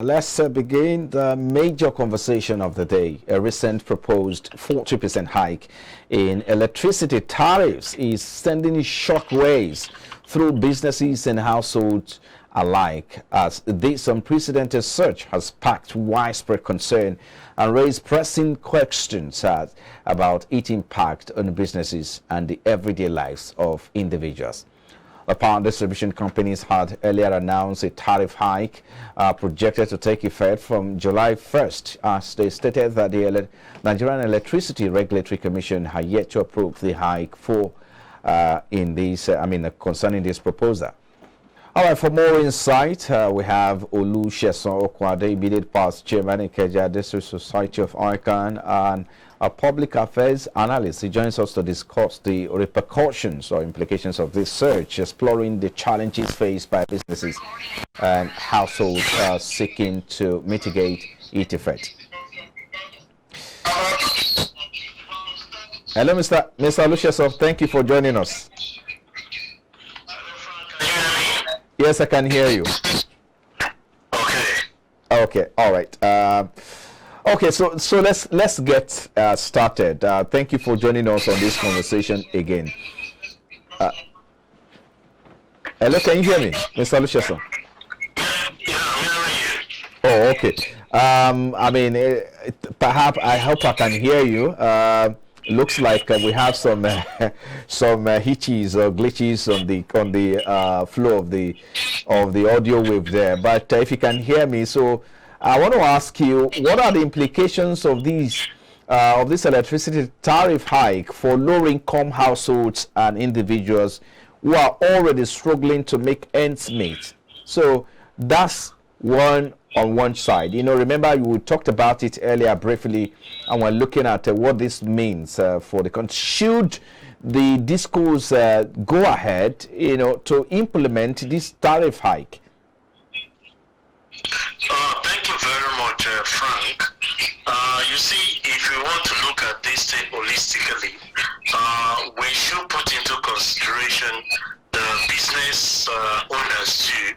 Let's begin the major conversation of the day. A recent proposed 40% hike in electricity tariffs is sending shockwaves through businesses and households alike, as this unprecedented surge has sparked widespread concern and raised pressing questions about its impact on businesses and the everyday lives of individuals. The power distribution companies had earlier announced a tariff hike projected to take effect from July 1st, as they stated that the Nigerian Electricity Regulatory Commission had yet to approve the hike concerning this proposal. All right, for more insight, we have Olusegun Okwade, immediate past chairman, Ikeja District Society of Icon, and a public affairs analyst. He joins us to discuss the repercussions or implications of this surge, exploring the challenges faced by businesses and households seeking to mitigate its effect. Hello, Mr. Olusegun. Thank you for joining us. Yes, I can hear you. Okay. All right. Okay, so let's get started. Thank you for joining us on this conversation again. Hello, can you hear me, Mr. Olusegun? Oh, okay. Perhaps I hope I can hear you. Looks like we have some hitches or glitches on the flow of the audio wave there. But if you can hear me, so I want to ask you, what are the implications of this electricity tariff hike for low-income households and individuals who are already struggling to make ends meet? So that's one on one side. Remember we talked about it earlier briefly, and we're looking at what this means for the country. Should the discourse go ahead, to implement this tariff hike? Thank you very much, Frank. You see, if we want to look at this thing holistically, we should put into consideration the business owners too.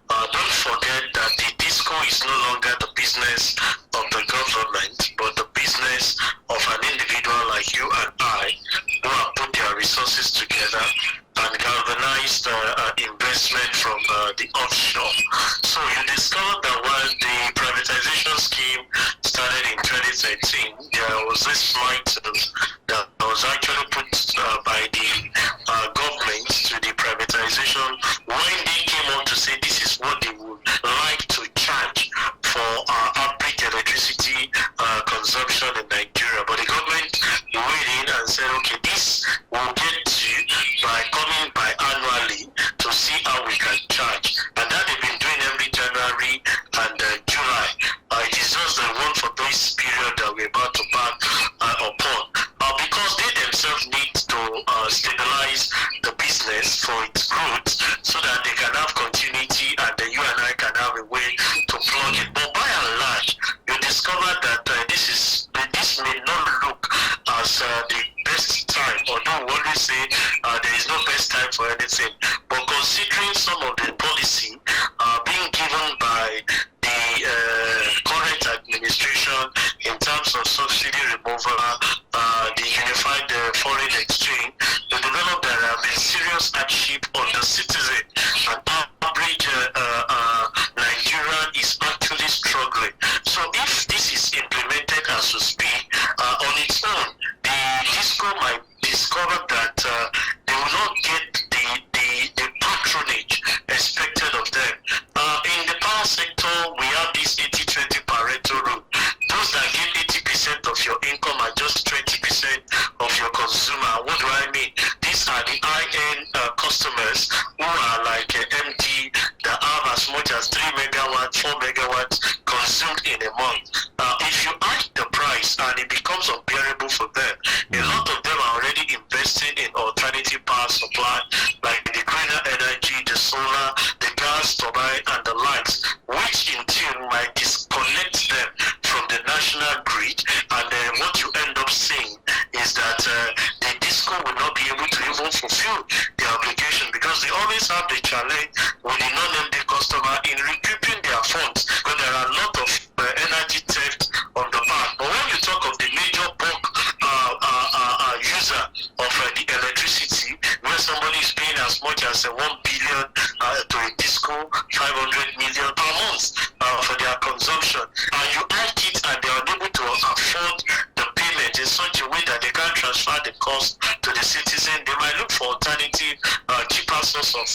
Don't forget that the disco is no longer the business of the government, but the business of an individual like you and I, who have put their resources together and galvanized investment from the offshore. So you discovered that while the privatization scheme started in 2013, there was this mindset that was actually put by the government to the privatization when they came on to say this is what they would like to charge for average electricity consumption in Nigeria. But the government weighed in and said, okay, this will get to by coming by annually to see how we can charge. And that they've been doing every January and July. It is just the one for this period that we're about to back upon. Because they themselves need to stabilize the business for its growth so that they can have continuity and then you and I can have a way to plug it. But by and large, you discover that this may not look as the best time, although we always say there is no best time for anything. But considering some of the policy being given by the current administration in terms of subsidy removal, the unified foreign exchange, they developed there have been serious hardship on the citizen. And average Nigerian is actually struggling. So if this is implemented as we speak on its own, the disco might discover that they will not get the patronage expected of them. In the power sector, we have this 80-20 Pareto rule. Those that get 80% of your income are just alternative, cheaper source of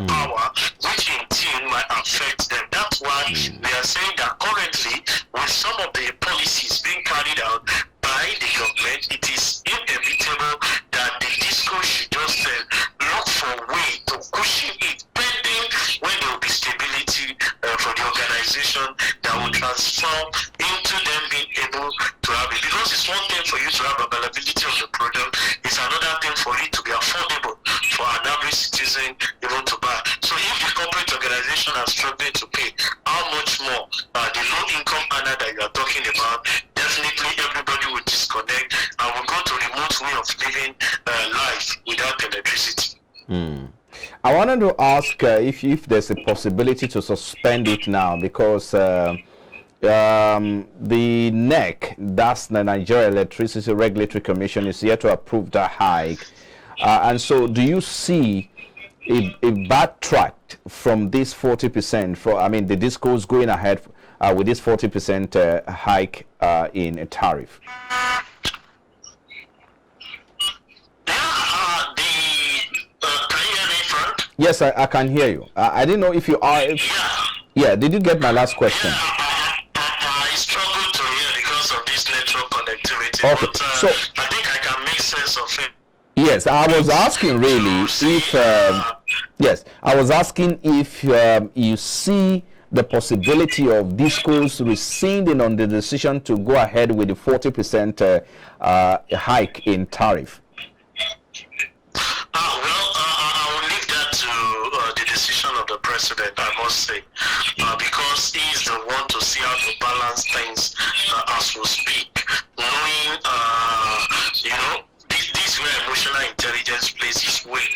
power, which in turn might affect them. That's why they are saying that currently, with some of the policies being carried out by the government, it is inevitable that the disco should just look for a way to cushion it, pending when there will be stability for the organization that will transform into them being able to have it. Because it's one thing for you to have availability of the product, it's another thing for it to be affordable for an average citizen even to buy. So if the corporate organization are struggling to pay, how much more the low income earner that you are talking about, definitely everybody will disconnect and will go to remote way of living life without electricity. I wanted to ask if there's a possibility to suspend it now, because the NERC, that's the Nigerian Electricity Regulatory Commission, is yet to approve that hike. And so do you see a backtracked from this 40%, the discourse going ahead with this 40% hike in a tariff? Yes, I can hear you. I didn't know if you are. Yeah, did you get my last question? I struggle to hear because of this network connectivity. Okay, but, so I think I can make sense of it. Yes, I was asking really if. Yes, I was asking if you see the possibility of discourse rescinding on the decision to go ahead with the 40% hike in tariff. Of the president, I must say, because he is the one to see how to balance things as we speak, knowing, this where emotional intelligence plays its way,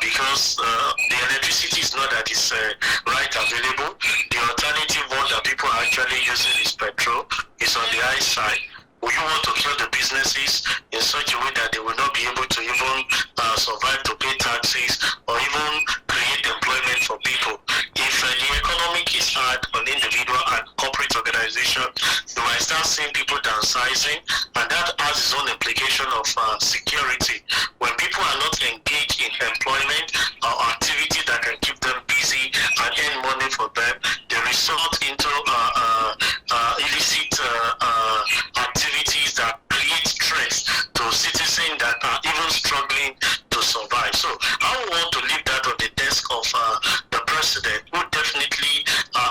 because the electricity is not that it's right available. The alternative one that people are actually using is petrol. It's on the high side. Will you want to kill the businesses in such a way that they will not be able to even survive to pay taxes or even create employment for people? If the economic is hard on individual and corporate organization, you might start seeing people downsizing, and that has its own implication of security. When people are not engaged in employment or activity that can keep them busy and earn money for them, they result into illicit activities that create stress to citizens that are even struggling to survive. So I want to leave that on the desk of the president, who definitely,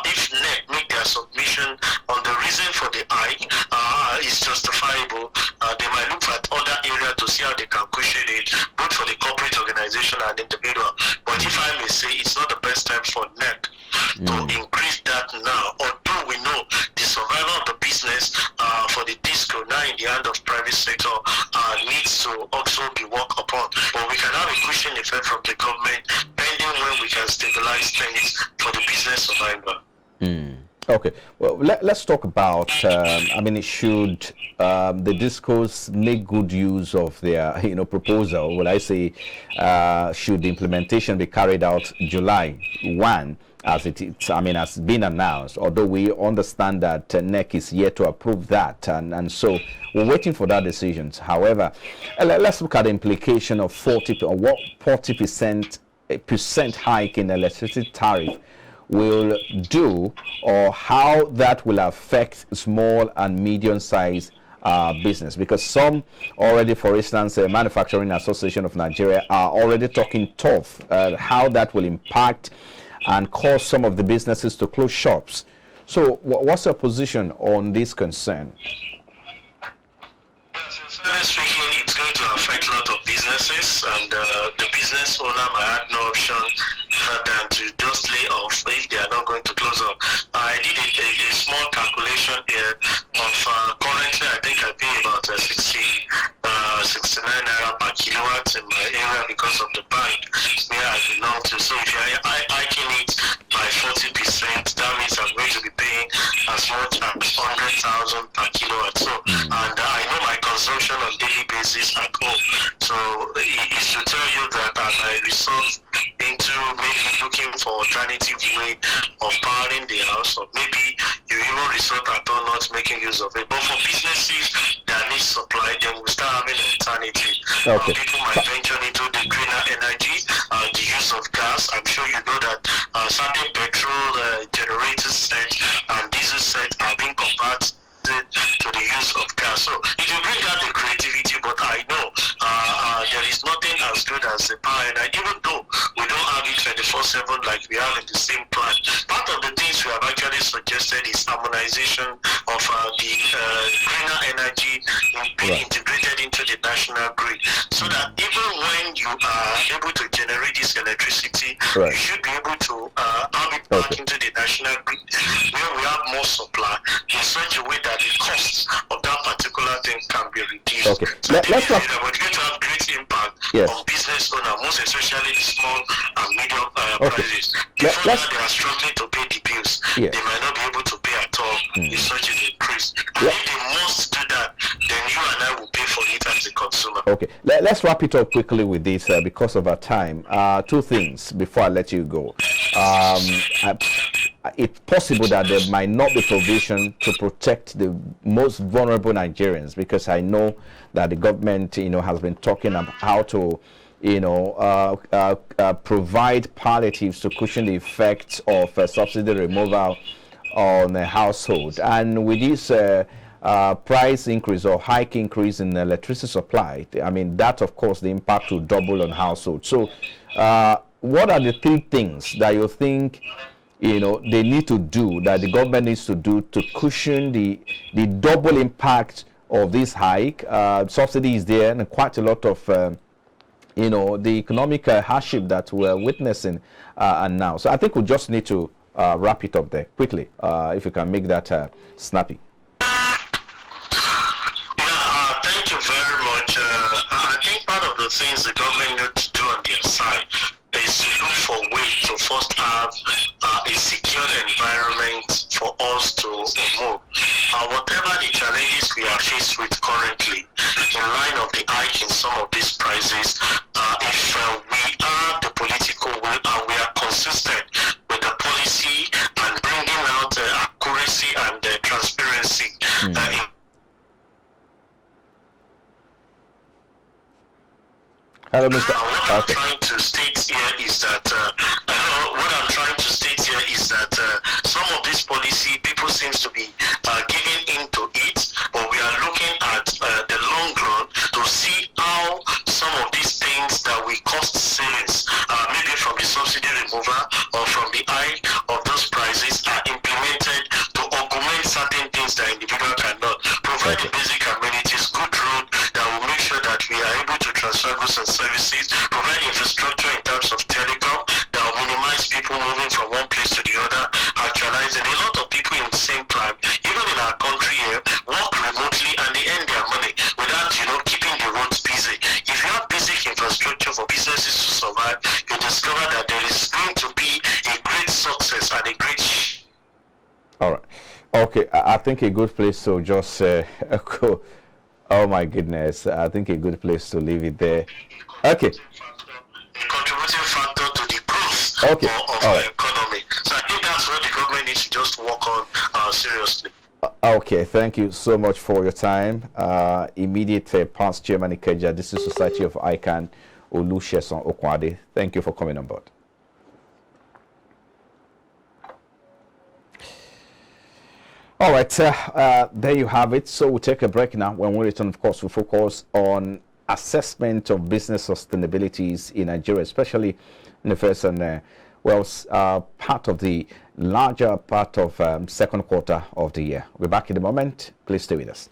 if NERC make their submission on the reason for the hike is justifiable, they might look at other areas to see how they can cushion it, both for the corporate organization and individual. But if I may say, it's not the best time for NERC to increase that now, although we know the survival of the business for the disco now in the hand of private sector needs to also be worked upon. But we can have a cushion effect from the government pending when we can stabilize things for the business survival. Okay, well, let's talk about, should the discos make good use of their, proposal? Well, I say, should the implementation be carried out July 1, as has been announced, although we understand that NERC is yet to approve that, and so we're waiting for that decision. However, let's look at the implication of 40% hike in electricity tariff will do, or how that will affect small and medium-sized business, because some already, for instance, Manufacturing Association of Nigeria are already talking tough how that will impact and cause some of the businesses to close shops. So what's your position on this concern? Speaking, it's going to affect a lot of businesses, and the business owner might have no option than to just lay off if they are not going to close up. I did a small calculation here of currently I think I pay about 69 naira per kilowatt in my area because of the bank where I belong to. So if you're hiking it by 40%, that means I'm going to be paying as much as 100,000 per kilowatt. So, and I know my consumption on daily basis at home. So it is to tell you that as I resort into maybe looking for alternative way of powering the house, or maybe you even resort at all not making use of it. But for businesses that need supply, then we start having an alternative. Okay. People might venture into the greener energy, the use of gas. I'm sure you know that certain petrol generators set and diesel set are being converted to the use of gas. So it will bring out the creativity, but I know there is nothing as good as the power, and even though we don't have it 24/7 like we have in the same plan, part of the things we have actually suggested is harmonization of the greener energy being integrated into the national grid, so that even when you are able to generate this electricity, you should be able to have it back into the national grid where we have more supply in such a way that the cost of that particular thing can be reduced. Okay. So Let's talk. We're going to have great impact on business owners, most especially the small and medium prices. If they are struggling to pay the bills, they might not be able to pay at all if such an increase. And if they must do that, then you and I will pay for it as a consumer. Okay. Let's wrap it up quickly with this because of our time. Two things before I let you go. It's possible that there might not be provision to protect the most vulnerable Nigerians, because I know that the government, has been talking about how to, provide palliatives to cushion the effects of subsidy removal on a household. And with this price increase or hike increase in electricity supply, I mean, that of course the impact will double on households. So what are the three things that you think they need to do, that the government needs to do to cushion the double impact of this hike? Subsidy is there, and quite a lot of the economic hardship that we're witnessing and now. So I think we just need to wrap it up there quickly, if you can make that snappy. Thank you very much. I think part of the things the government needs to do on their side is to look for ways to first have a secure environment for us to move. Whatever the challenges we are faced with currently, in line of the hike in some of these prices, if we are the political will and we are consistent with the policy and bringing out accuracy and transparency Hello, Mr. What I'm trying to state here is that some of this policy, people seems to be giving into it, but we are looking at the long run to see how some of these things that we cost savings, maybe from the subsidy removal or from the hike of those prices, are implemented to augment certain things that individual cannot. Provide the basic amenities, good road that will make sure that we are able to transfer goods and services, provide infrastructure in terms of telecom that will minimize people moving from one place to the other, actualizing a lot of people in the same time, even in our country here, work remotely and they earn their money without, keeping the roads busy. If you have basic infrastructure for businesses to survive, you discover that there is going to be a great success and a great... All right. Okay, I think a good place to just go. Oh my goodness, I think a good place to leave it there. Okay. A contributing factor to the growth of the economy. So I think that's what the government needs to just work on seriously. Okay, thank you so much for your time. Immediate past Chairman Ikeja, this is Society of ICANN, Olusegun Okwade. Thank you for coming on board. All right, there you have it. So we'll take a break now. When we return, of course, we focus on assessment of business sustainabilities in Nigeria, especially in the first and part of the larger part of second quarter of the year. We're back in a moment. Please stay with us.